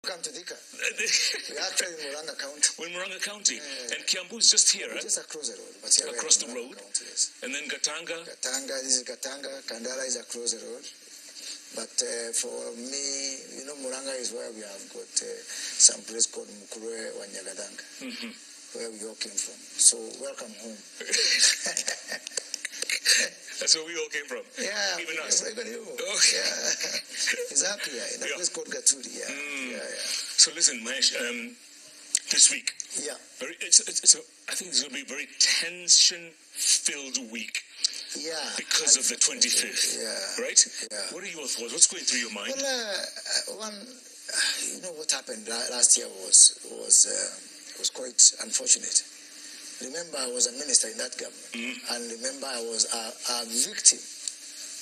come to Thika. We're actually in Muranga County. We're in Muranga County. And Kiambu is just here, right? Just across the road. But here across the road. County, yes. And then Gatanga? This is Gatanga. Kandara is across the road. But for me, Muranga is where we have got some place called Mukure Wanyagadanga, where we all came from. So welcome home. That's where we all came from. Yeah, even us. Even you. Okay. Yeah, exactly. In a place called Gaturi. Yeah. So listen, Mahesh, this week. Yeah. I think it's going to be a very tension-filled week. Yeah. Because of the 25th. Yeah. Right? Yeah. What are your thoughts? What's going through your mind? Well, what happened last year was quite unfortunate. Remember, I was a minister in that government, and remember, I was a victim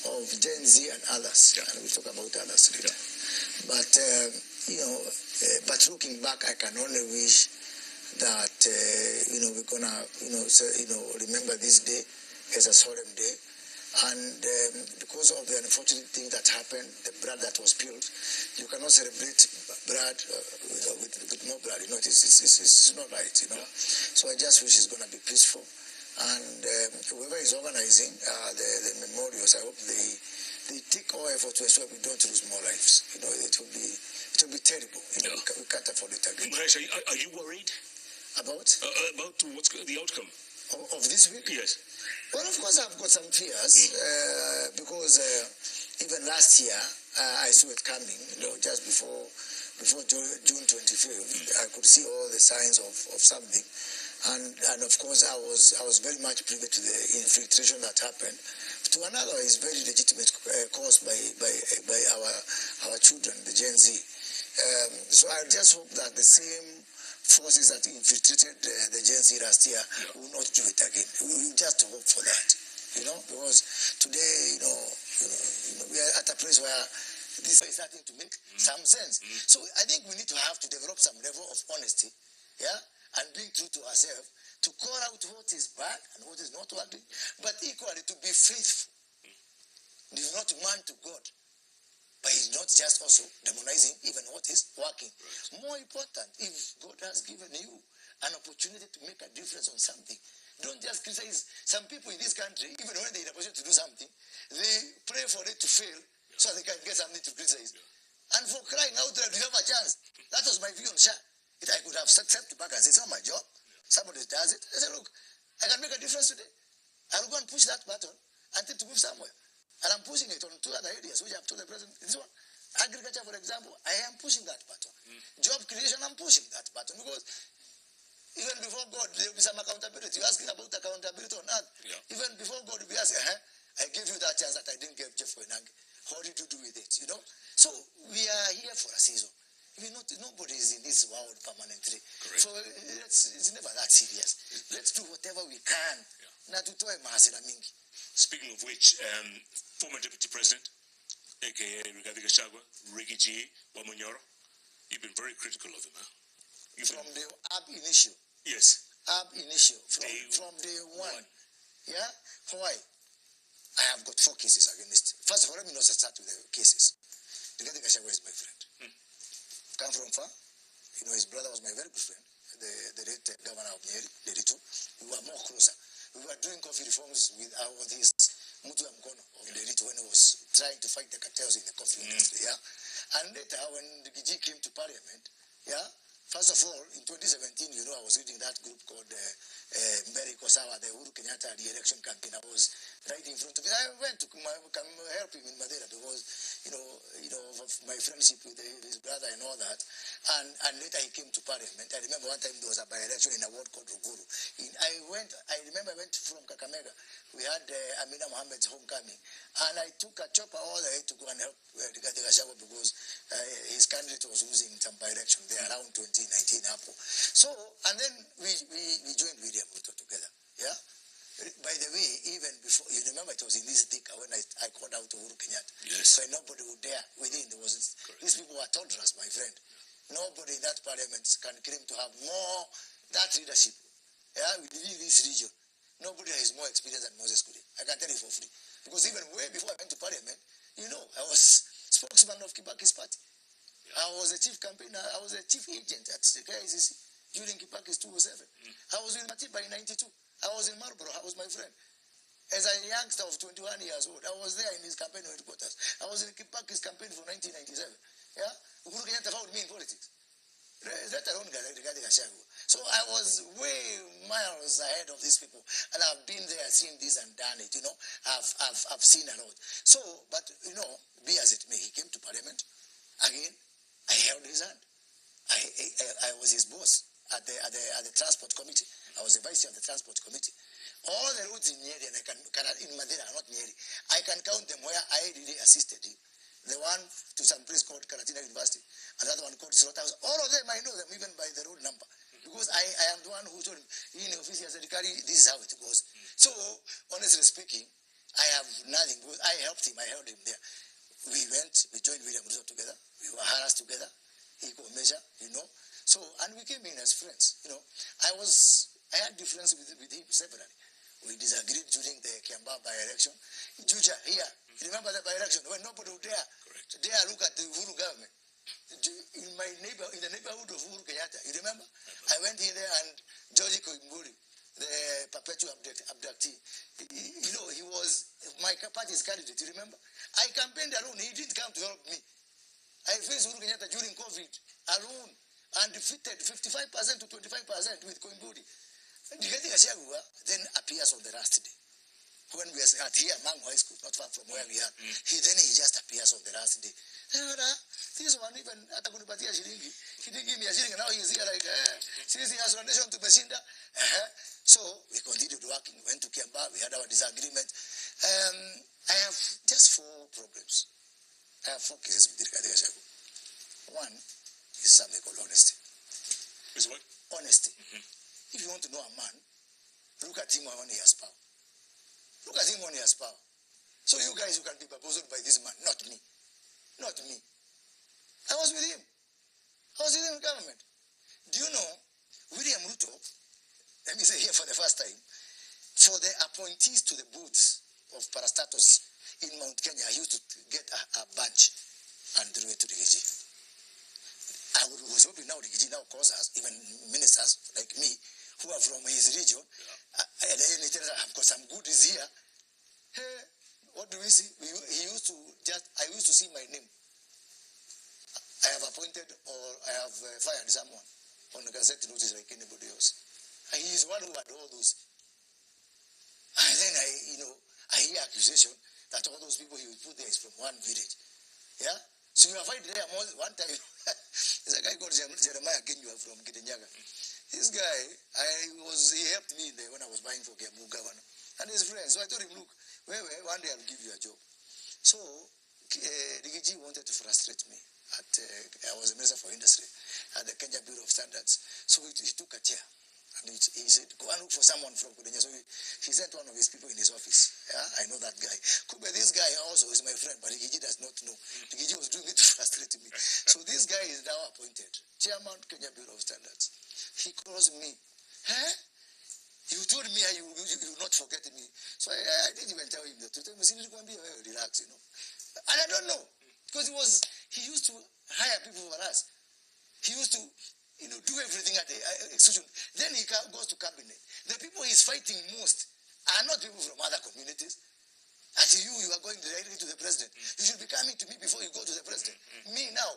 of Gen Z and others, and we'll talk about others later. Yeah. But looking back, I can only wish that we're gonna remember this day as a solemn day, and because of the unfortunate thing that happened, the blood that was spilled, you cannot celebrate blood with no blood. It's not right. So I just wish it's going to be peaceful, and whoever is organizing the memorials, I hope they take all effort to ensure we don't lose more lives. It will be terrible. We can't afford it again. Mahesh, are you worried about what's the outcome of this week? Yes. Well, of course, I've got some fears because even last year I saw it coming. Just before June 25th, I could see all the signs of something, and of course I was very much privy to the infiltration that happened. To another is very legitimate caused by our children, the Gen Z. So I just hope that the same forces that infiltrated the Gen Z last year will not do it again. We just hope for that, because today, we are at a place where this is starting to make some sense. So I think we need to have to develop some level of honesty, and being true to ourselves, to call out what is bad and what is not working, but equally to be faithful. This is not man to God, but he's not just also demonizing even what is working. Right. More important, if God has given you an opportunity to make a difference on something, don't just criticize. Some people in this country, even when they're in a position to do something, they pray for it to fail so they can get something to criticize. And for crying out loud, you have a chance. That was my view on SHA. I could have stepped back and said, it's not my job. Somebody does it. I said, look, I can make a difference today. I'll go and push that button until to move somewhere. And I'm pushing it on two other areas, which I've told the president. This one, agriculture, for example, I am pushing that button. Job creation, I'm pushing that button. Because even before God, there will be some accountability. You're asking about accountability on earth. Yeah. Even before God, will be asking, I gave you that chance that I didn't give Jeff Koinange. How did you do with it? So we are here for a season. Nobody is in this world permanently. Correct. So it's never that serious. Let's do whatever we can. Yeah. Speaking of which, former Deputy President, a.k.a. Rigathi Gachagua, Ricky G. Wamonyoro, you've been very critical of him, huh? From the ab initio. Yes. Ab initio. From day one. Yeah? Why? I have got 4 cases against him. First of all, let me not start with the cases. Rigathi Gachagua is my friend. Come from far. His brother was my very good friend, the late governor of Mmeru, Lerito. We were more closer. We were doing coffee reforms with his Mutu Mkono of Lerito when he was trying to fight the cartels in the coffee industry. Yeah? And later, when the Giji came to parliament, first of all, in 2017, I was leading that group called Mmeru Kosawa, the Uhuru Kenyatta re-election campaign. I was right in front of it. I went to come help him in Madeira because, of my friendship with his brother and all that. And later he came to parliament. I remember one time there was a by-election in a ward called Ruguru. I remember I went from Kakamega. We had Amina Mohammed's homecoming. And I took a chopper all the way to go and help Rigathi Gachagua because his candidate was losing some by-election there around 2019 Apple. So, and then we joined William Ruto together. Yeah? By the way, even before, you remember it was in this thicker when I called out to Uhuru Kenyatta. Yes. When nobody would dare within. These people were tolerant, my friend. Nobody in that parliament can claim to have more that leadership. Yeah, within this region. Nobody has more experience than Moses Kudi. I can tell you for free. Because even way before I went to parliament, I was spokesman of Kibaki's party. I was a chief campaigner. I was a chief agent at the KICC during Kipaki's 207. I was in Matiba in 92. I was in Marlborough. I was my friend. As a youngster of 21 years old, I was there in his campaign headquarters. I was in Kipaki's campaign for 1997. Yeah? Uhuru Kenyatta found me in politics. That alone regarding Ashago. So I was way miles ahead of these people. And I've been there, seen this and done it, you know. I've seen a lot. So, but, you know, be as it may, he came to Parliament. Again, I held his hand. I was his boss at the Transport Committee. I was the vice chair of the Transport Committee. All the roads in Nyeri, and in Madera, not Nyeri, I can count them where I really assisted him. The one to some place called Karatina University, another one called Slaughterhouse. All of them, I know them even by the road number. Because I am the one who told him, in the office, this is how it goes. So, honestly speaking, I have nothing. Because I helped him, I held him there. We joined William Ruto together. We were harassed together, equal measure, you know. So, and we came in as friends, you know. I had difference with him severally. We disagreed during the Kiamba by-election. Juja, here, remember the by-election when nobody would dare look at the Uhuru government. In the neighborhood of Uhuru Kenyatta, you remember? I went in there and George Koimburi, the perpetual abductee, you know, he was my party's candidate, you remember? I campaigned alone, he didn't come to help me. I faced Uhuru Kenyatta during COVID alone and defeated 55% to 25% with Koimburi. Then appears on the last day. When we are at here, Mango High School, not far from where we are, he just appears on the last day. This one even he didn't give me a shilling, and now he's here like, since he has donation to Besinda. So we continued working, went to Kiamba, we had our disagreement. I have just 4 problems. I have 4 cases with Rigathi Gachagua. One is something called honesty. Is what? Honesty. If you want to know a man, look at him when he has power. Look at him when he has power. So you guys, you can be proposed by this man, not me. Not me. I was with him. I was with him in government. Do you know, William Ruto, let me say here for the first time, for the appointees to the booths of parastatus in Mount Kenya, I used to get a bunch and throw it to Rigiji. I was hoping now Rigiji now calls us, even ministers like me, who are from his region, and then he tells us, I've got some goodies here. Hey, what do we see? I used to see my name. I have appointed or I have fired someone on the Gazette notice like anybody else. And he is one who had all those. And then I hear accusation that all those people he would put there is from one village. Yeah? So you are fighting there one time. There's a guy called Jeremiah Kenyua from Kidenyaga. This guy, he helped me when I was buying for Kiambu governor. And his friends. So I told him, look, one day I'll give you a job. So Rigiji wanted to frustrate me. I was a minister for industry at the Kenya Bureau of Standards. So he took a chair and he said, go and look for someone from Kudenya. So he sent one of his people in his office. Yeah, I know that guy. Kube, this guy also is my friend, but Rigiji does not know. Rigiji was doing it to frustrate me. So this guy is now appointed chairman Kenya Bureau of Standards. He calls me, you told me you will not forget me. So I didn't even tell him the truth. Relax, you know. And I don't know. Because he used to hire people for us. He used to, do everything at the execution. Then he goes to cabinet. The people he's fighting most are not people from other communities. As you are going directly to the president. You should be coming to me before you go to the president. Me now.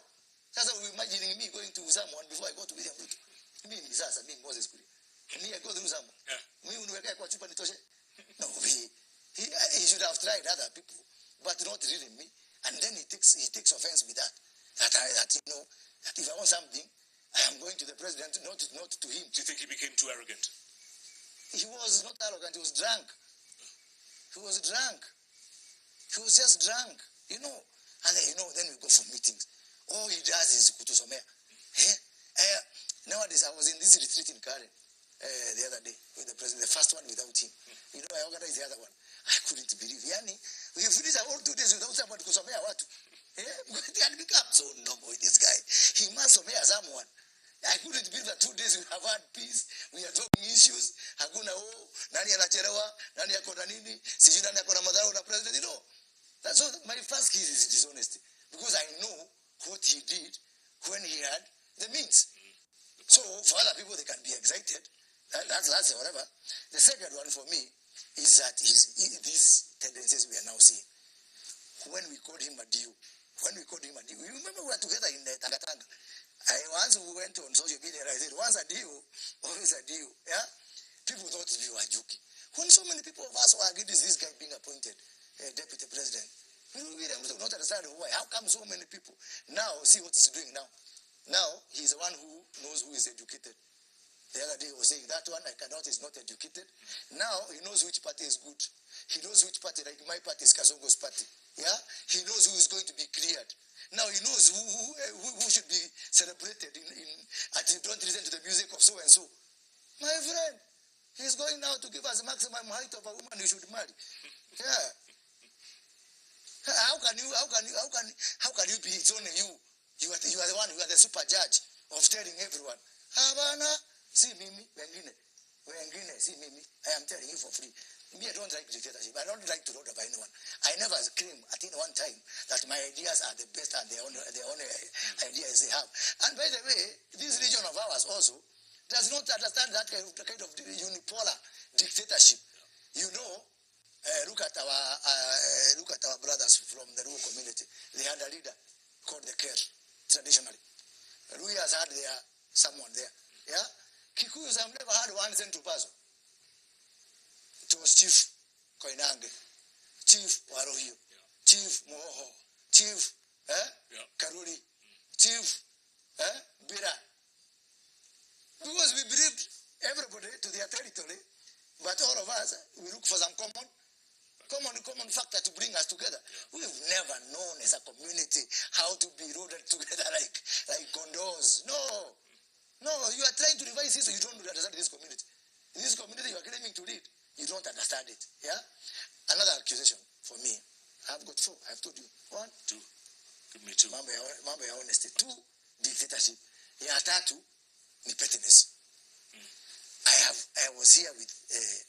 That's how we're imagining me going to someone before I go to William Ruto. Me, Moses Kuri. Me, I go to someone. No, he should have tried other people, but not really me. And then he takes offense with that. That if I want something, I am going to the president, not to him. Do you think he became too arrogant? He was not arrogant, he was drunk. He was just drunk, And then we go for meetings. All he does is kutusomea. Nowadays, I was in this retreat in Karen the other day with the president, the first one without him. I organized the other one. I couldn't believe. We finished all 2 days without someone kusomea watu. They had become so normal with this guy. He must somea someone. I couldn't believe that 2 days we have had peace. We are talking issues. Hakuna nani anachelewa, nani akona nini, sijui nani akona madhara na president. That's all. My first case is dishonesty. Because I know what he did when he had the means. So for other people, they can be excited. That's whatever. The second one for me is that these tendencies we are now seeing. When we called him a deal, you remember we were together in Tangatanga. Once we went on social media, I said, once a deal, always a deal. Yeah? People thought we were joking. When so many people of us were against this guy being appointed deputy president, we do not understand why. How come so many people? Now, see what he's doing now. Now, he's the one who knows who is educated. The other day he was saying, that one is not educated. Now, he knows which party is good. He knows which party, like my party is Kasongo's party. Yeah? He knows who is going to be cleared. Now he knows who should be celebrated and you don't listen to the music of so and so. My friend, he's going now to give us maximum height of a woman you should marry. Yeah. How can you be? It's only you. You are the one. You are the super judge of telling everyone. Havana, see Mimi, wengine, see Mimi. I am telling you for free. Me, I don't like dictatorship. I don't like to lord over anyone. I never claim at any one time that my ideas are the best and the only ideas they have. And by the way, this region of ours also does not understand that kind of unipolar dictatorship. You know, look at our brothers from the rural community. They had a leader called the Ker, traditionally. Ruyas had someone there. Yeah? Kikuyus have never had one cent to pass. It was Chief Koinange, Chief Warohio, Chief Moho, Chief Karuri, Chief Bira. Because we believed everybody to their territory, but all of us, we look for some common factor to bring us together. We've never known as a community how to be rooted together like condos. No, you are trying to revise this, so you don't understand this community. This community you are claiming to lead, you don't understand it. Yeah? Another accusation for me. I've got 4. I've told you. 1, 2. Give me 2. Mambo ya honesty. 2, dictatorship. Ya 3, ni pettiness. I was here with,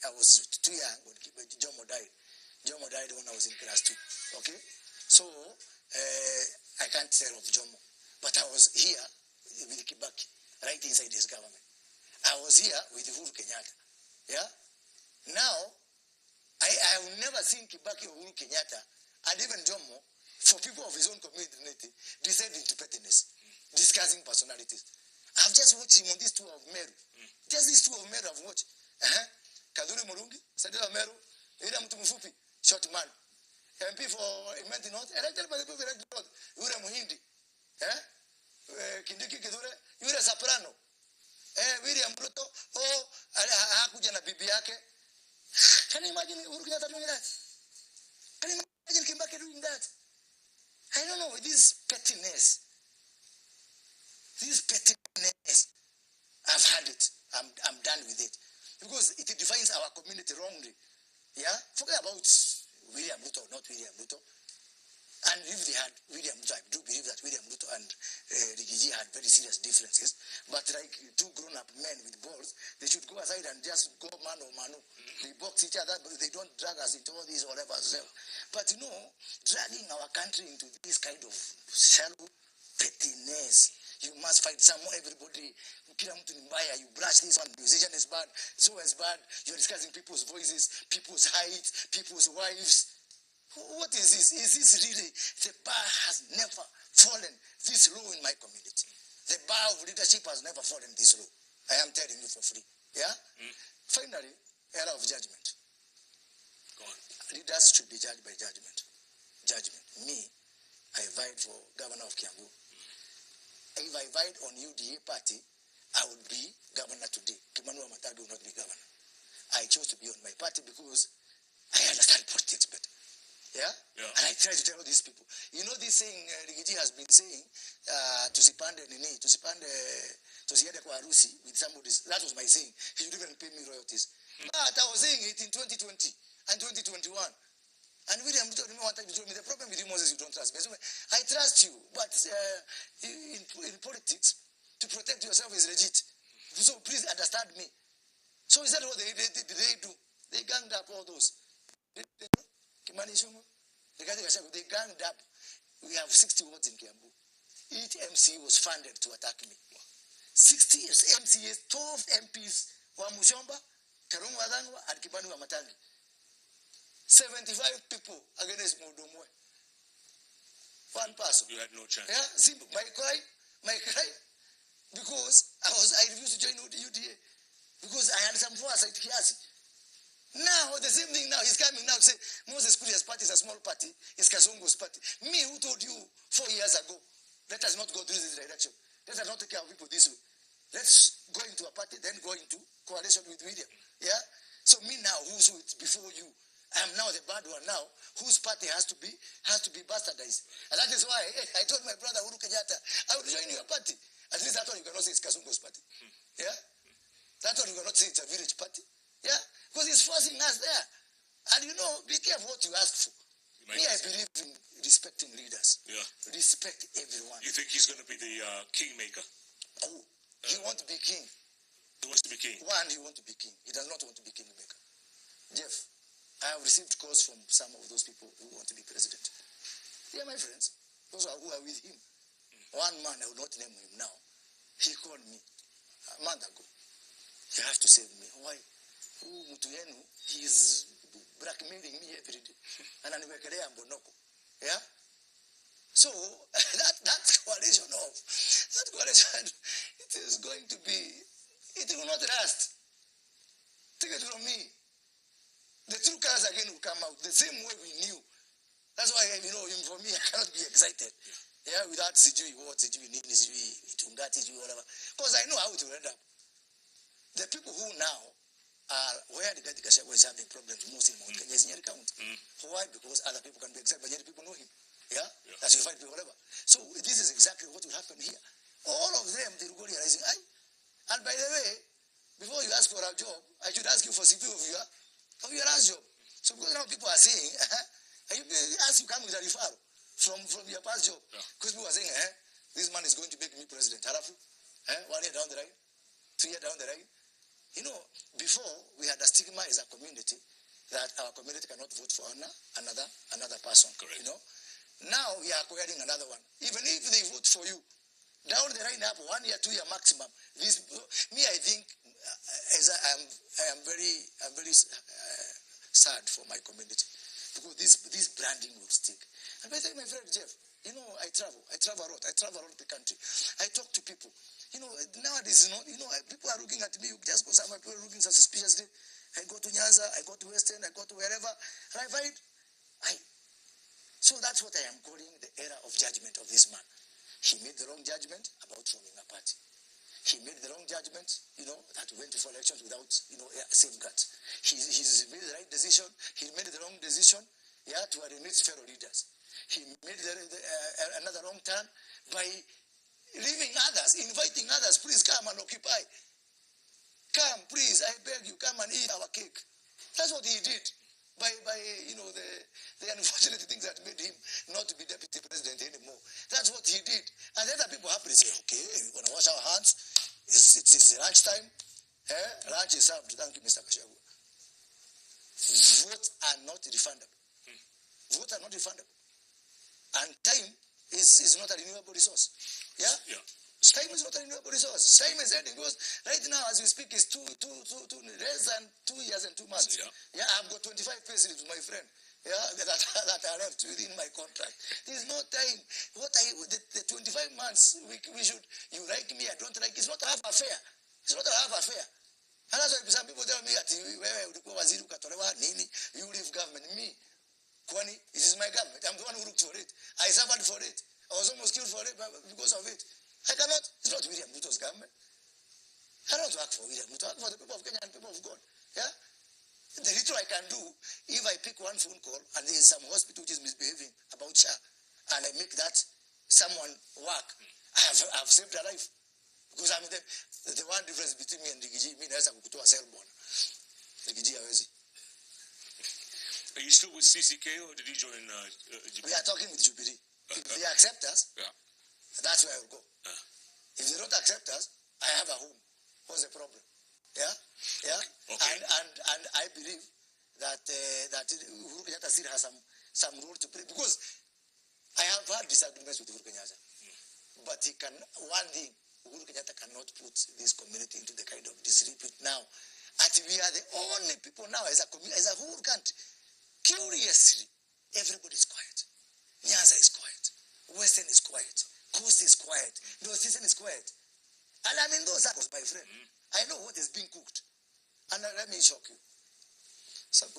I was too young when Jomo died. Jomo died when I was in class 2. Okay? So, I can't tell of Jomo. But I was here with Kibaki, right inside his government. I was here with Uhuru Kenyatta. Yeah? Now, I have never seen Kibaki or Uhuru Kenyatta, and even Jomo, for people of his own community, descend into pettiness, discussing personalities. I've just watched him on these 2 of MERU. Just these 2 of MERU I've watched. Kaduri Murungi, Sadila MERU, Ira Mutumufupi, short man. MP for Imenti North, elected by the people of elected North, Ura Muhindi. Kindiki Kidure, Ura Soprano. William Ruto, hakuja na bibi yake. Can you imagine Uhuru Kenyatta doing that? Can you imagine Kibaki doing that? I don't know, this pettiness, I've had it. I'm done with it. Because it defines our community wrongly. Yeah? Forget about William Ruto or not William Ruto. And if they had William Ruto, I do believe that William Ruto and Rigiji had very serious differences. But like 2 grown-up men with balls, they should go aside and just go mano a mano. They box each other, but they don't drag us into all this whatever. But you know, dragging our country into this kind of shallow pettiness. You must fight someone, everybody. You brush this one, musician is bad, so is bad. You're discussing people's voices, people's height, people's wives. What is this? Is this really? The bar has never fallen this low in my community. The bar of leadership has never fallen this low. I am telling you for free. Yeah? Finally, era of judgment. Go on. Leaders should be judged by judgment. Judgment. Me, I vied for governor of Kiambu. If I vied on UDA party, I would be governor today. Kimanu Amatadu will not be governor. I chose to be on my party because I understand politics better. Yeah? And I try to tell all these people. You know this saying Rigiji has been saying, tusipande tusiende kwa harusi with somebody. That was my saying. He should even pay me royalties. But I was saying it in 2020 and 2021. And William told me one time, he told me, the problem with you, Moses, you don't trust me. I trust you, but in politics, to protect yourself is legit. So please understand me. So is that what they do? They ganged up all those. They ganged up. We have 60 wards in Kiambu. each MC was funded to attack me. 60 MCAs, 12 MPs, wa Mushomba, Karungu Adangwa, and Kibani wa Matangi. 75 people against Mudomwe. One person. You had no chance. Yeah, simple. My cry, because I refused to join the UDA. Because I had some foresight. Now, the same thing now, he's coming now to say, Moses Kuria's party is a small party, it's Kasongo's party. Me, who told you 4 years ago, let us not go through this direction. Let us not take care of people this way. Let's go into a party, then go into coalition with William. Yeah? So me now, who's before you, I am now the bad one now, whose party has to be bastardized. And that is why I told my brother Uhuru Kenyatta, I will join your party. At least that one you cannot say it's Kasongo's party. Yeah? That one you cannot say it's a village party. Yeah? Because he's forcing us there. And you know, be careful what you ask for. Me, I believe in respecting leaders. Yeah. Respect everyone. You think he's going to be the kingmaker? Oh, he wants to be king. He wants to be king? One, he wants to be king. He does not want to be kingmaker. Jeff, I have received calls from some of those people who want to be president. They are my friends. Those who are with him. One man, I will not name him now. He called me a month ago. You have to save me. Why? He is blackmailing me every day. And I'm yeah? So that coalition, it is going to be, it will not last. Take it from me. The true colors again will come out the same way we knew. That's why, for me, I cannot be excited. Yeah, without CGV, whatever. Because I know how it will end up. The people who now are where the Gashagwa is having problems most in Mount Kenya is Nyeri County. Why? Because other people can be excited, but Nyeri people know him. Yeah? That's your fight people, whatever. So this is exactly what will happen here. All of them, they will go realizing, and by the way, before you ask for a job, I should ask you for CV of your last job. So because now people are saying, as you come with a referral from your past job, because people are saying, this man is going to make me president. Halafu, 1 year down the line, 2 years down the line. Before we had a stigma as a community that our community cannot vote for another person. Correct. Now we are acquiring another one. Even if they vote for you, down the line up 1 year, 2 year maximum. I think I am very sad for my community because this branding will stick. And by the way, my friend Jeff, I travel a lot. I travel around the country. I talk to people. Nowadays, people are looking at me. You just go somewhere, people are looking suspiciously. I go to Nyanza, I go to Western, I go to wherever. And I find, so that's what I am calling the era of judgment of this man. He made the wrong judgment about forming a party. He made the wrong judgment, that went for elections without, safeguards. He's made the right decision. He made the wrong decision, to alienate fellow leaders. He made another wrong turn by leaving others, inviting others, please come and occupy. Come, please, I beg you, come and eat our cake. That's what he did by the unfortunate things that made him not to be deputy president anymore. That's what he did. And the other people happily say, okay, we're going to wash our hands. It's lunchtime. Lunch is served. Thank you, Mr. Kashagu. Votes are not refundable. Votes are not refundable. And time is not a renewable resource. Yeah? Time is not a renewable resource. Time is ending because right now, as we speak, it's less than 2 years and 2 months. Yeah, I've got 25 payslips, my friend. Yeah, that are left within my contract. There's no time. The 25 months we should. You like me, I don't like. It's not a half affair. It's not a half affair. And that's why some people tell me that you leave government. Me, Kwani, it is my government. I'm the one who looked for it. I suffered for it. I was almost killed for it because of it. I cannot. It's not William Ruto's government. I don't work for William Ruto. I work for the people of Kenya and people of God. Yeah? The little I can do, if I pick one phone call and there is some hospital which is misbehaving about Shah, and I make that someone work, I have saved a life. Because I'm the one difference between me and Rigiji, me naweza kukutoa cell phone. Rigiji hawezi. Are you still with CCK or did you join Jubilee? We are talking with Jubilee. If they accept us, that's where I will go. If they don't accept us, I have a home. What's the problem? Yeah? Okay. And I believe that Uhuru Kenyatta still has some role to play because I have had disagreements with Uhuru Kenyatta. But he can, one thing, Uhuru Kenyatta cannot put this community into the kind of disrepute now. And we are the only people now as a community, as a whole country. Curiously, everybody is quiet. Nyanza is quiet. Western is quiet. Coast is quiet. Northeastern is quiet. And I'm in those circles, my friend. I know what is being cooked. And let me shock you. So,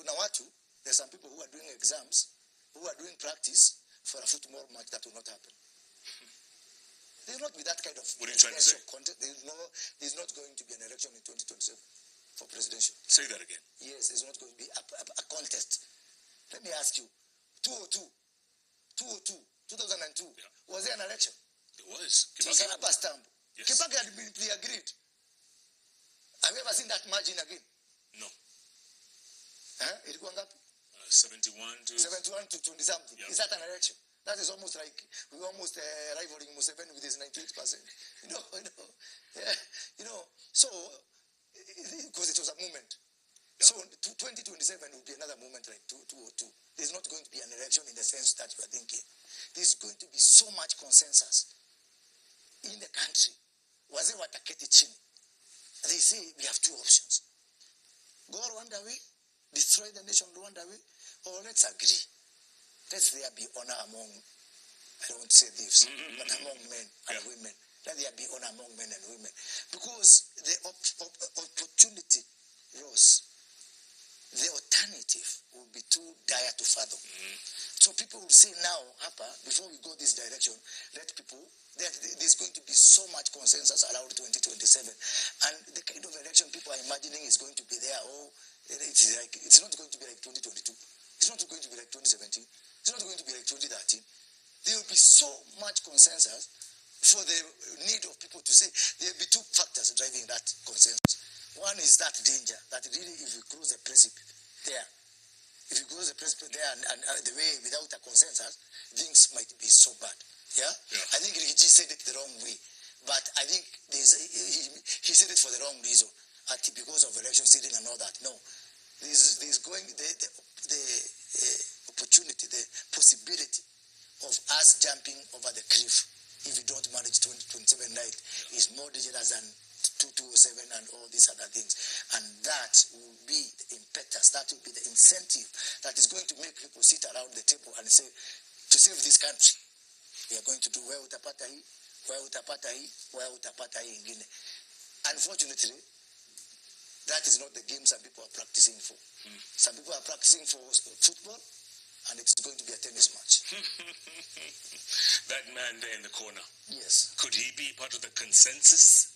there's some people who are doing exams, who are doing practice for a football match that will not happen. There will not be that kind of content. There's not going to be an election in 2027 for presidential. Say that again. Yes, there's not going to be a contest. Let me ask you, 2002, 2002, yeah. Was there an election? There was. Yes. Kibaki had been pre-agreed. Have you ever seen that margin again? No. It was 71 to 20 something. Yeah. Is that an election? That is almost like we're almost rivaling Museveni with his 98%. So because it was a movement. Yeah. So 2027 will be another movement like 2002. There's not going to be an election in the sense that you are thinking. There's going to be so much consensus in the country. They say we have two options. Go Rwanda way, destroy the nation Rwanda way, or let's agree. Let there be honor among, I don't want to say thieves, but among men and women. Let there be honor among men and women. Because the opportunity rose. The alternative will be too dire to fathom. So people will say now, before we go this direction, there's going to be so much consensus around 2027. And the kind of election people are imagining is going to be there. It's not going to be like 2022. It's not going to be like 2017. It's not going to be like 2013. There will be so much consensus for the need of people to say there will be two factors driving that consensus. One is that danger, that really if you cross the precipice there, and the way without a consensus, things might be so bad. Yeah? I think Rikichi said it the wrong way, but I think he said it for the wrong reason, because of election stealing and all that. No, there's going the opportunity, the possibility of us jumping over the cliff if we don't manage 2027 night is more dangerous than 2207 and all these other things. And that will be the impetus, that will be the incentive that is going to make people sit around the table and say, to save this country, we are going to do where utapata hii ingine. Unfortunately, that is not the game some people are practicing for. Some people are practicing for football, and it is going to be a tennis match. That man there in the corner. Yes. Could he be part of the consensus?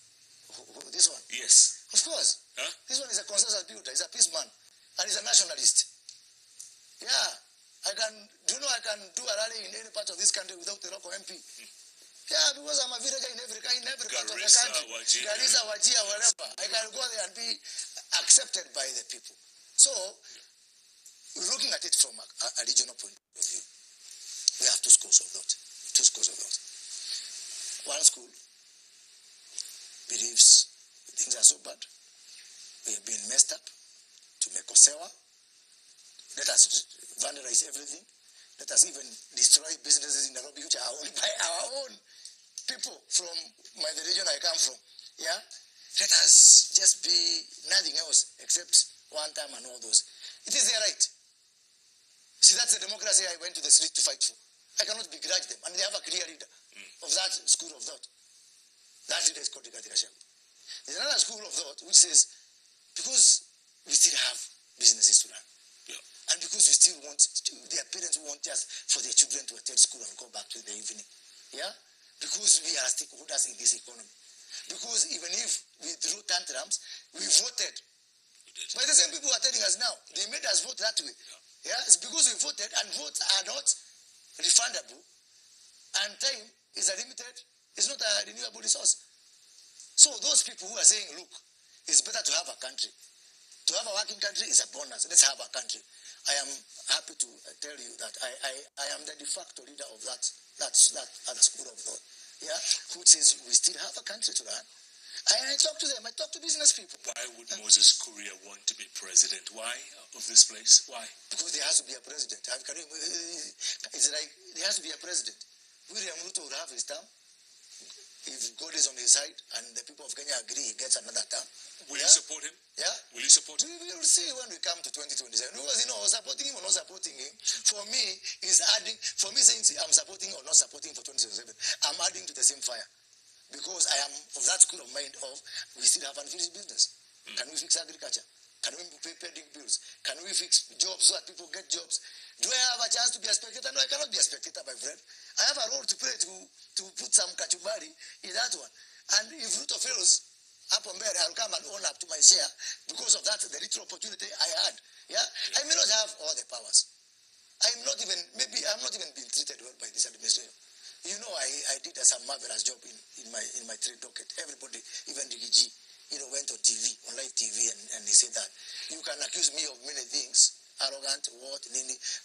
This one? Yes. Of course. Huh? This one is a consensus builder. He's a peace man. And he's a nationalist. Yeah. I can do a rally in any part of this country without the local MP. Yeah, because I'm a villager in every part of the country. Garissa, Wajir, wherever. I can go there and be accepted by the people. So, looking at it from a regional point of view, we have two schools of thought. One school believes things are so bad, we have been messed up, to make Osewa. Let us vandalize everything. Let us even destroy businesses in Nairobi which are owned by our own people from the region I come from. Yeah? Let us just be nothing else except one time and all those. It is their right. See, that's the democracy I went to the street to fight for. I cannot begrudge them. And they have a clear leader of that school of thought. That leader is called Rigathi Gachagua. There's another school of thought which says, because we still have businesses to run, and because we still want, their parents want just for their children to attend school and go back to the evening, because we are stakeholders in this economy. Because even if we threw tantrums, we voted. But the same people are telling us now, they made us vote that way. It's because we voted, and votes are not refundable, and time is limited. It's not a renewable resource. So those people who are saying, look, it's better to have a country. To have a working country is a bonus. Let's have a country. I am happy to tell you that I am the de facto leader of that other school of thought, who says we still have a country to run. I talk to them. I talk to business people. Why would Moses Kuria want to be president? Why of this place? Why? Because there has to be a president. It's like there has to be a president. William Ruto will have his term. if God is on his side and the people of Kenya agree, he gets another term. Will you support him? Yeah. Will you support him? We will see when we come to 2027. Because, supporting him or not supporting him, for me, is adding, for me saying I'm supporting or not supporting for 2027, I'm adding to the same fire. Because I am of that school of mind of, we still have unfinished business. Can we fix agriculture? Can we pay pending bills? Can we fix jobs so that people get jobs? Do I have a chance to be a spectator? No, I cannot be a spectator, my friend. I have a role to play to put some kachubari in that one. And if Ruto fails, up on Mmeru, I'll come and own up to my share because of that, the little opportunity I had. Yeah? I may not have all the powers. I'm not even being treated well by this administration. I did some marvelous job in my trade docket. Everybody, even Rigiji, went on TV, on live TV, and they said that you can accuse me of many things, arrogant,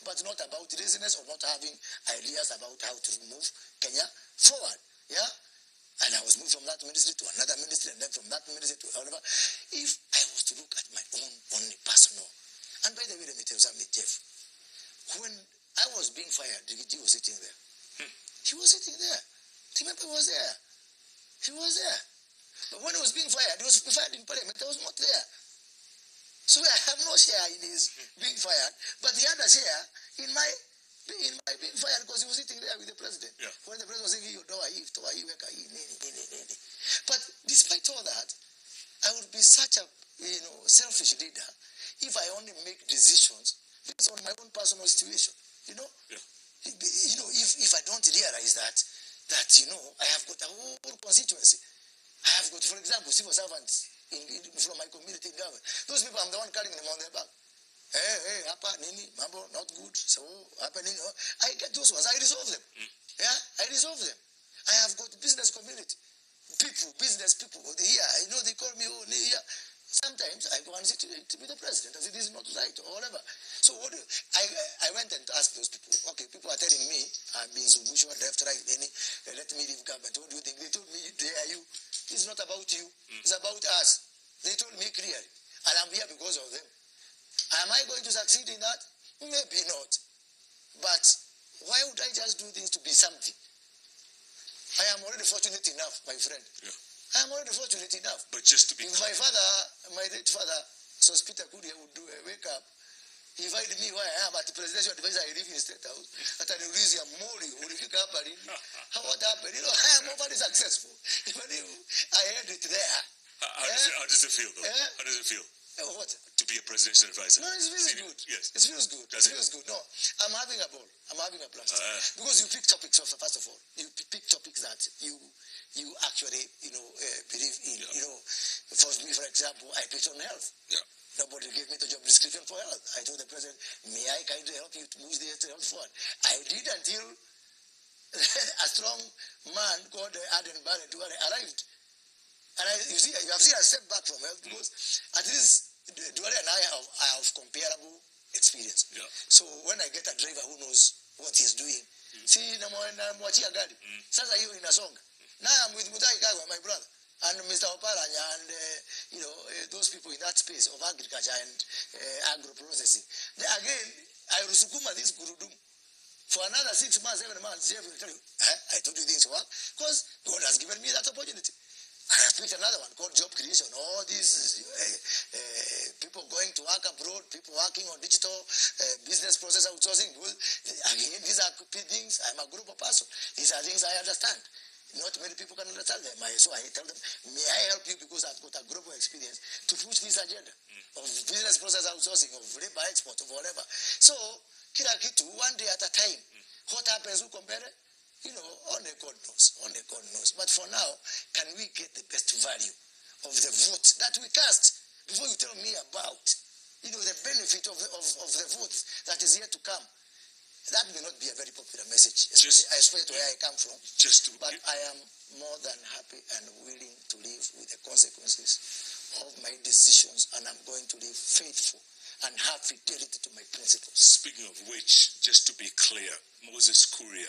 but not about laziness or not having ideas about how to move Kenya forward. Yeah? And I was moved from that ministry to another ministry, and then from that ministry to another. If I was to look at my own only personal, and by the way, let me tell you something, Jeff. When I was being fired, Rigiji was sitting there. He was sitting there. Remember, he was there. He was there. But when he was being fired, he was fired in parliament. I was not there. So I have no share in his being fired, but he had a share in my being fired because he was sitting there with the president. Yeah. When the president was saying, but despite all that, I would be such a selfish leader if I only make decisions based on my own personal situation. Yeah. If I don't realize that I have got a whole constituency. I have got, for example, civil servants from my community in government. Those people, I'm the one carrying them on their back. Hey, hapa nini, mambo not good. So hapa nini, I get those ones. I resolve them. Yeah, I resolve them. I have got business community people, business people here. They call me here. Sometimes I go and sit to be the president, as it is not right or whatever. So I went and asked those people. Okay, people are telling me I'm being Zungushu, left, right, let me leave government. What do you think? They told me, they are you. It's not about you. It's about us. They told me clearly, and I'm here because of them. Am I going to succeed in that? Maybe not. But why would I just do things to be something? I am already fortunate enough, my friend. Yeah. I am already fortunate enough. But just to be... If my late father, so Peter Kuria, would wake up, he invited me where I am at the presidential advisor, I live in State House, at an Eurasia Mori, what happened? I am overly successful. Even if I had it there. How does it feel, though? How does it feel? What? To be a presidential advisor. No, it feels good. Yes. It feels good. It feels good. No, I'm having a ball. I'm having a blast. Because you pick topics, first of all. You pick topics that you actually, believe in. Yeah. For me, for example, I picked on health. Yeah. Nobody gave me the job description for health. I told the president, may I kindly help you to move the health forward? I did until a strong man called Aden Barrett arrived. And you have seen a step back from health because at least Duale and I have comparable experience. Yeah. So when I get a driver who knows what he's doing, see, namwachia gari. Sasa hiyo inasonga. Now I'm with Mutai Kagwa, my brother, and Mr. Oparanya, and those people in that space of agriculture and agro-processing. Again, I rusukuma this gurudum. For another 6 months, 7 months, Jeff will tell you, I told you things work because God has given me that opportunity. I have picked another one called job creation. All these people going to work abroad, people working on digital business process outsourcing. Again, these are things, I'm a group of person. These are things I understand. Not many people can understand them. So I tell them, may I help you because I've got a global experience to push this agenda of business process outsourcing, of labor export, of whatever. So, kila kitu, one day at a time. What happens, who compare it? Only God knows. Only God knows. But for now, can we get the best value of the vote that we cast before you tell me about, the benefit of the vote that is yet to come? That may not be a very popular message, especially to where I come from. But I am more than happy and willing to live with the consequences of my decisions, and I'm going to live faithful and have fidelity to my principles. Speaking of which, just to be clear, Moses Kuria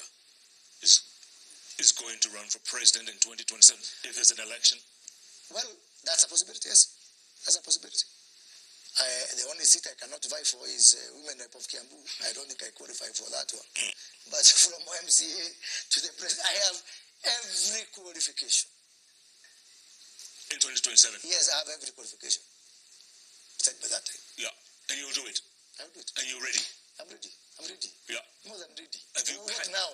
is going to run for president in 2027 if there's an election? Well, that's a possibility, yes. That's a possibility. The only seat I cannot vie for is Women Rep of Kiambu. I don't think I qualify for that one. But from MCA to the president, I have every qualification. In 2027? Yes, I have every qualification. Set by that time. Yeah. And you'll do it? I'll do it. And you're ready? I'm ready. I'm ready. Yeah. More than ready. Have you what now?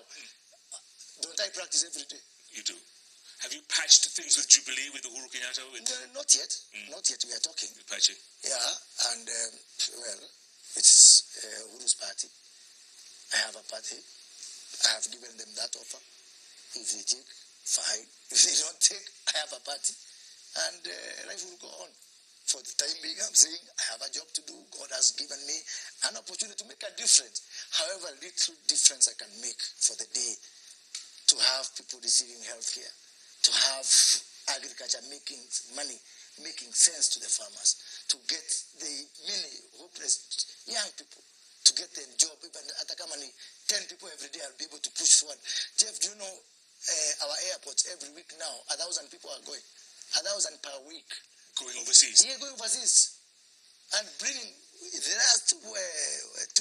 Don't I practice every day? You do. Have you patched things with Jubilee, with Uhuru Kenyatta? No, not yet. Not yet. We are talking. You're patching? Yeah, and well, it's Uhuru's party. I have a party. I have given them that offer. If they take, fine. If they don't take, I have a party. And life will go on. For the time being, I'm saying I have a job to do. God has given me an opportunity to make a difference. However little difference I can make for the day, to have people receiving health care, to have agriculture making money, making sense to the farmers, to get the many hopeless young people to get them job. Even at 10 people every day, I'll be able to push forward. Jeff, do you know our airports every week now, 1,000 people are going. 1,000 per week. Going overseas? Yeah, going overseas. And bringing, the last 2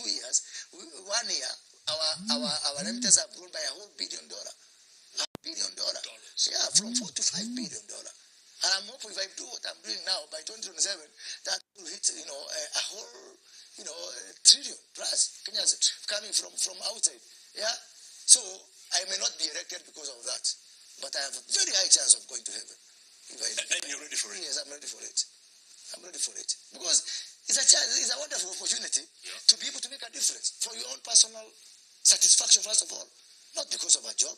years, 1 year, our remittances have grown by $1 billion. $1 billion. Yeah, from $4 to $5 billion. And I'm hoping if I do what I'm doing now, by 2027, that will hit, a whole, trillion plus Kenyans coming from outside. Yeah? So I may not be elected because of that, but I have a very high chance of going to heaven. And you're ready for it? Yes, I'm ready for it. I'm ready for it. Because it's a chance, it's a wonderful opportunity to be able to make a difference for your own personal satisfaction, first of all. Not because of a job.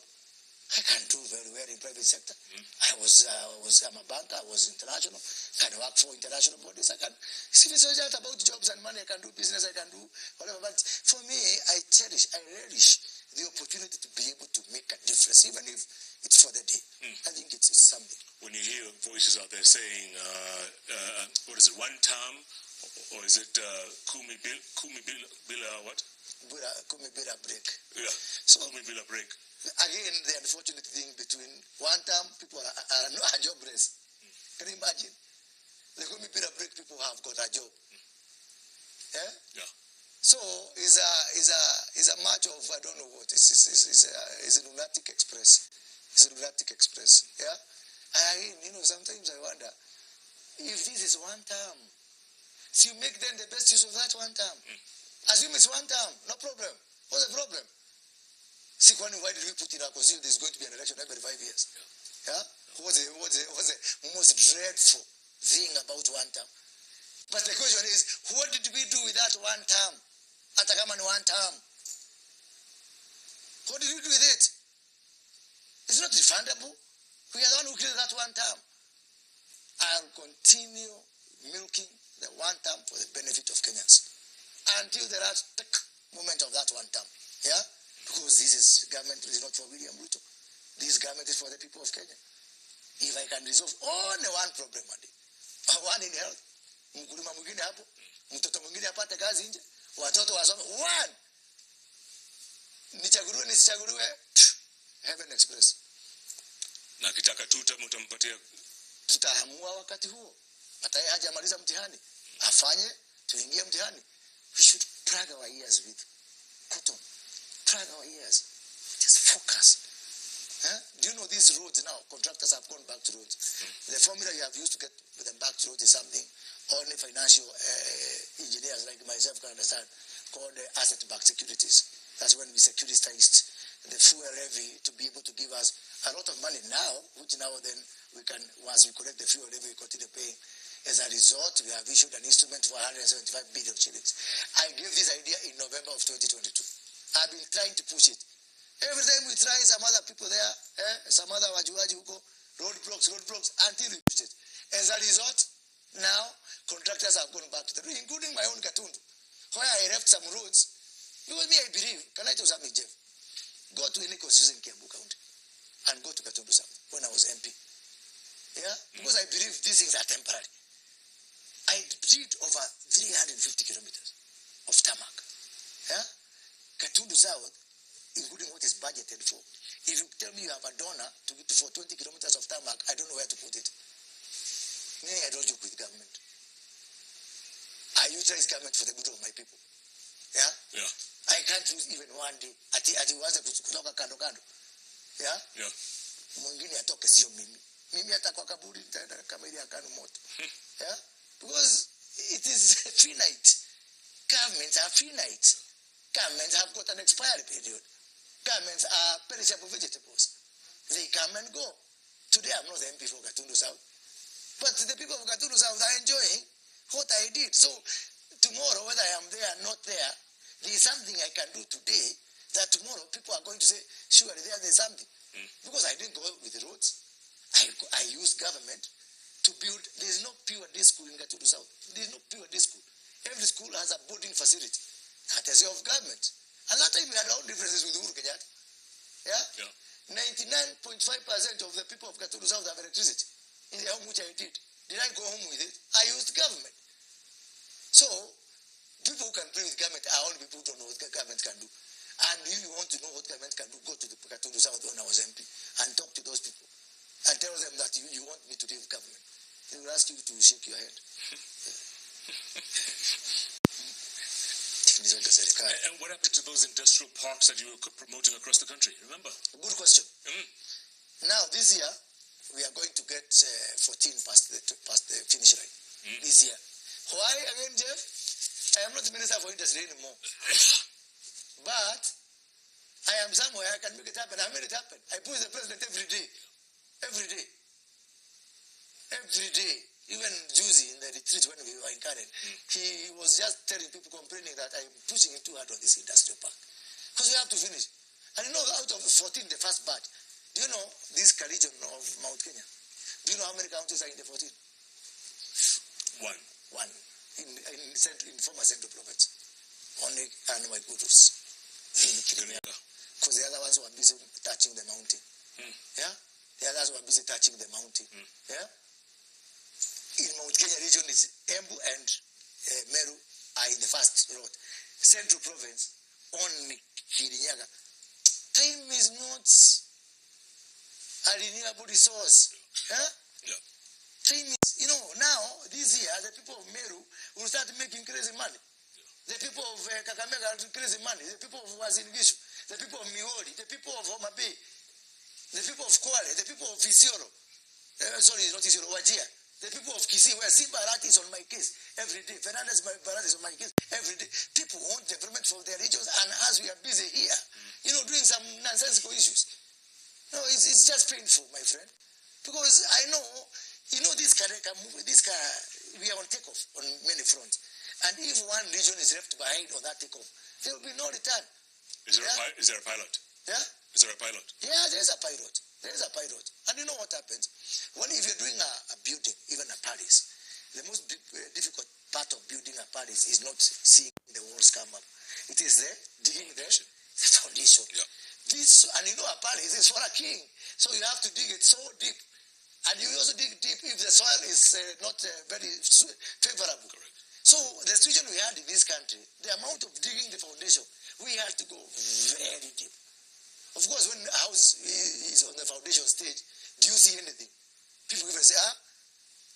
I can do very well in private sector. I'm a banker, I was international. I can work for international bodies. If it's not about jobs and money, I can do business, I can do whatever. But for me, I relish the opportunity to be able to make a difference, even if it's for the day. I think it's something. When you hear voices out there saying, what is it, one term, or is it Kumi Bila what? Kumi Bila break. Yeah, so Kumi Bila break. Again, the unfortunate thing between one term, people are jobless. Can you imagine? The Kumi Bila break, people have got a job. Yeah? So is a match of, I don't know what, it's a lunatic express. It's a lunatic express. Yeah? Sometimes I wonder if this is one term. So you make then the best use of that one term. Assume it's one term, no problem. What's the problem? See, why did we put in our constitution there's going to be an election every 5 years? Yeah? What's the most dreadful thing about one term? But the question is, what did we do with that one term? Atakamani one term. What did we do with it? It's not refundable. We are the one who created that one term. I'll continue milking the one term for the benefit of Kenyans until the last moment of that one term. Yeah? Because this government is not for William Ruto. This government is for the people of Kenya. If I can resolve only one problem one day, one in health, mkulima mwingine hapo, mtoto mwingine apate kazi nje, watoto wasome, one. Nichaguliwe nisichaguliwe, Heaven Express. Na kitaka mtampatia, tutaamua wakati huo. Hata yeye hajamaliza mtihani, afanye tuingie mtihani. We should plug our ears with cotton. Plug our ears. Just focus. Do you know these roads now? Contractors have gone back to roads. The formula you have used to get them back to roads is something only financial engineers like myself can understand, called asset-backed securities. That's when we securitized the fuel levy to be able to give us a lot of money now, which now then we can, once we collect the fuel levy, we continue paying. As a result, we have issued an instrument for 175 billion shillings. I gave this idea in November of 2022. I've been trying to push it. Every time we try, some other people there, some other wajuaji huko, roadblocks, until we push it. As a result, now contractors have gone back to the road, including my own Katundu, where I left some roads. Because me, I believe, can I tell you something, Jeff? Go to any constitution in Kiambu County and go to Katundu South when I was MP. Yeah? Because I believe these things are temporary. I did over 350 kilometers of tarmac. Yeah? Katundu South, including what is budgeted for. If you tell me you have a donor for 20 kilometers of tarmac, I don't know where to put it. Me, I don't joke with government. I utilize government for the good of my people. Yeah? I can't use even one day. Ati waze kutoka kando. Yeah? mwingine atoke sio mimi. Mimi hata kwa kaburi nitaenda kama ile akanu moto. Yeah? Because it is finite. Governments are finite. Governments have got an expiry period. Governments are perishable vegetables. They come and go. Today I'm not the MP for Gatundu South. But the people of Gatundu South are enjoying what I did. So tomorrow, whether I am there or not there, there is something I can do today that tomorrow people are going to say, surely there's something. Because I didn't go with the roads. I used government to build. There is no pure day school in Gatundu South. There is no pure day school. Every school has a boarding facility. Courtesy of government. And that time we had our own differences with Uhuru Kenyatta. Yeah? 99.5% of the people of Gatundu South have electricity. In the home which I did. Did I go home with it? I used government. So, people who can play with government are only people who don't know what government can do. And if you want to know what government can do, go to the Gatundu South when I was MP and talk to those people. And tell them that you want me to leave government. They will ask you to shake your head. And what happened to those industrial parks that you were promoting across the country? Remember? Good question. Now, this year, we are going to get 14 past the finish line. This year. Why again, Jeff? I am not the Minister for Industry anymore. But I am somewhere I can make it happen. I made it happen. I push the president every day. Every day. Every day. Even Juicy in the retreat when we were in Karen, he was just telling people, complaining that I'm pushing it too hard on this industrial park. Because we have to finish. And you know, out of the 14, the first batch, do you know this region of Mount Kenya? Do you know how many counties are in the 14? One. In former Central Province. Only animal gurus. Because the other ones were busy touching the mountain. Yeah? The others were busy touching the mountain. Yeah? In Mount Kenya region is Embu and Meru are in the first road. Central Province, only Kirinyaga. Time is not a renewable resource. Huh? Yeah. Time is, now, this year, the people of Meru will start making crazy money. The people of Kakamega are crazy money. The people of Wazingishu, the people of Miori, the people of Homa Bay, the people of Kwale, the people of Isiolo. Sorry, not Isiolo, Wajir. The people of Kisii, where Simba Arati is on my case every day. Fernandez Barat is on my case every day. People want development for their regions, and as we are busy here, doing some nonsensical issues. No, it's just painful, my friend. Because I know, this car can move, we are on takeoff on many fronts. And if one region is left behind on that takeoff, there will be no return. Is there a pilot? Yeah? Is there a pilot? Yeah, there is a pilot. There is a pilot. And you know what happens? If you're doing a building, even a palace, the most difficult part of building a palace is not seeing the walls come up. It is digging the foundation. Yeah. And a palace is for a king. So you have to dig it so deep. And you also dig deep if the soil is not very favorable. Correct. So the situation we had in this country, the amount of digging the foundation, we had to go very deep. Of course, when the house is on the foundation stage, do you see anything? People even say,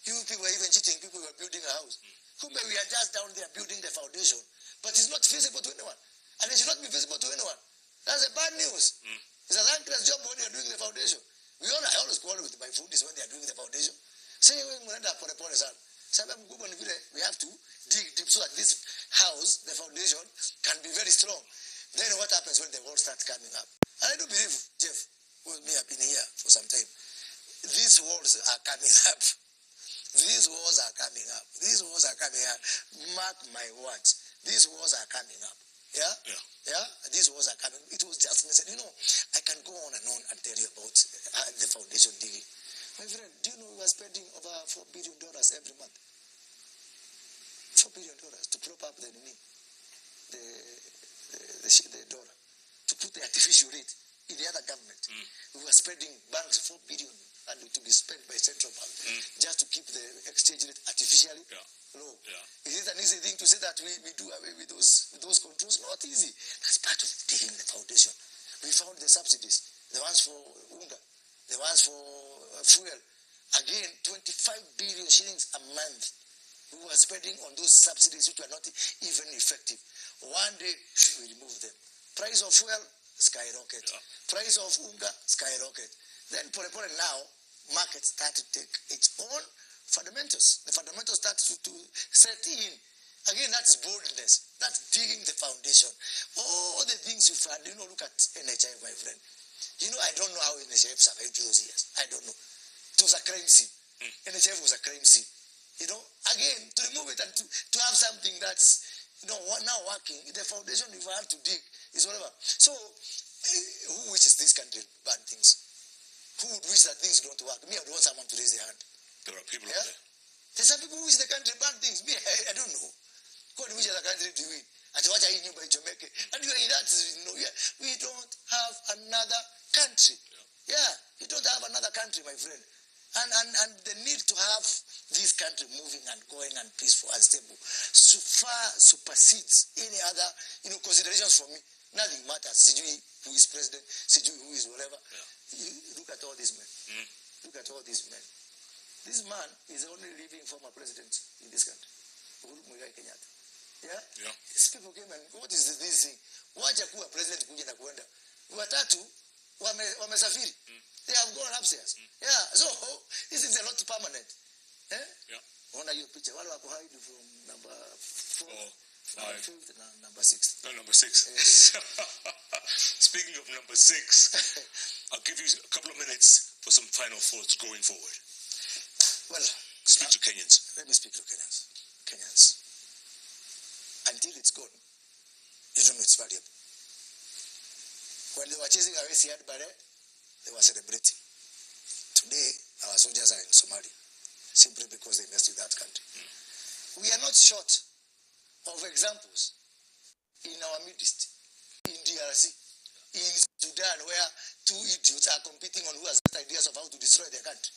you people are even cheating, people who are building a house. We are just down there building the foundation, but it's not visible to anyone. And it should not be visible to anyone. That's a bad news. It's a thankless job when you're doing the foundation. I always quarrel with my foodies when they are doing the foundation. Say, we have to dig deep so that this house, the foundation, can be very strong. Then what happens when the walls start coming up? And I do believe, Jeff, with me, I've been here for some time. These walls are coming up. These walls are coming up. These walls are coming up. Mark my words. These walls are coming up. Yeah? Yeah? These walls are coming. It was just necessary. I can go on and tell you about the foundation digging. My friend, do you know we are spending over $4 billion every month? $4 billion to prop up the dollar, to put the artificial rate in the other government. We were spending banks $4 billion and to be spent by central bank just to keep the exchange rate artificially low. Yeah. Is it an easy thing to say that we do away with those controls? Not easy. That's part of digging the foundation. We found the subsidies, the ones for unga, the ones for fuel. Again, 25 billion shillings a month we were spending on those subsidies which were not even effective. One day, we remove them. Price of fuel, skyrocket. Yeah. Price of unga, skyrocket. Then now, markets start to take its own fundamentals. The fundamentals start to set in. Again, that's boldness. That's digging the foundation. All the things you've had, look at NHIF, my friend. I don't know how NHIF survived those years. I don't know. It was a crime scene. NHIF was a crime scene. Again, to remove it and to have something that's, now working, the foundation you've had to dig is whatever. So, who wishes this country bad things? Who would wish that things don't work? Me, I would want someone to raise their hand. There are people out there. There's some people who wish the country bad things. Me, I don't know. God wishes the country to win. And you are in that, we don't have another country. Yeah, we don't have another country, my friend. And the need to have this country moving and going and peaceful and stable far supersedes any other, considerations for me. Nothing matters. Sijui who is president, Sijui who is whatever. Look at all these men. Look at all these men. This man is the only living former president in this country. Uhuru Muigai Kenyatta. Yeah? These people came and, what is this thing? Wacha kuwa president kuja na kuenda. Watatu wamesafiri. They have gone upstairs. Yeah, so this is a lot permanent. Ona hiyo picha. Wale wako hide from number 4, 5, number 6. No, number 6. Yes. Speaking of number 6, I'll give you a couple of minutes for some final thoughts going forward. Well, speak to Kenyans. Let me speak to Kenyans. Until it's gone, you don't know it's valuable. When they were chasing away Siad Barre, they were celebrating. Today, our soldiers are in Somalia, simply because they messed with that country. We are not short of examples in our midst, in DRC, in Sudan, where 2 idiots are competing on who has the ideas of how to destroy their country.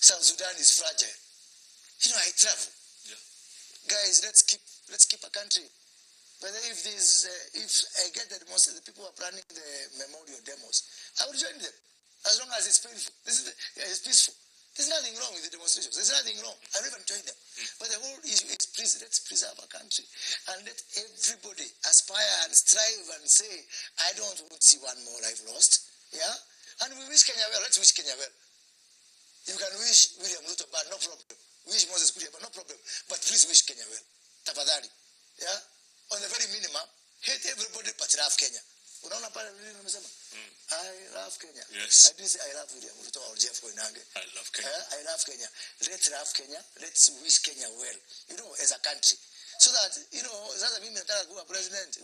South Sudan is fragile. I travel. Guys, let's keep a country. But if I get the people who are planning the memorial demos, I will join them. As long as it's painful. It's peaceful. There's nothing wrong with the demonstrations. There's nothing wrong. I will even join them. But the whole issue is, please, let's preserve our country. And let everybody aspire and strive and say, I don't want to see one more life lost. Yeah? And we wish Kenya well. Let's wish Kenya well. You can wish William Ruto bad, no problem. Wish Moses Kuria bad, no problem. But please wish Kenya well. Tafadhali. Yeah? On the very minimum, hate everybody but love Kenya. Unaona pale vile nimesema? I love Kenya. Yes. I didn't say I love William Ruto or Jeff Koinange. I love Kenya. I love Kenya. Let's love Kenya. Let's wish Kenya well. As a country. So that, sasa mimi nataka kuwa president.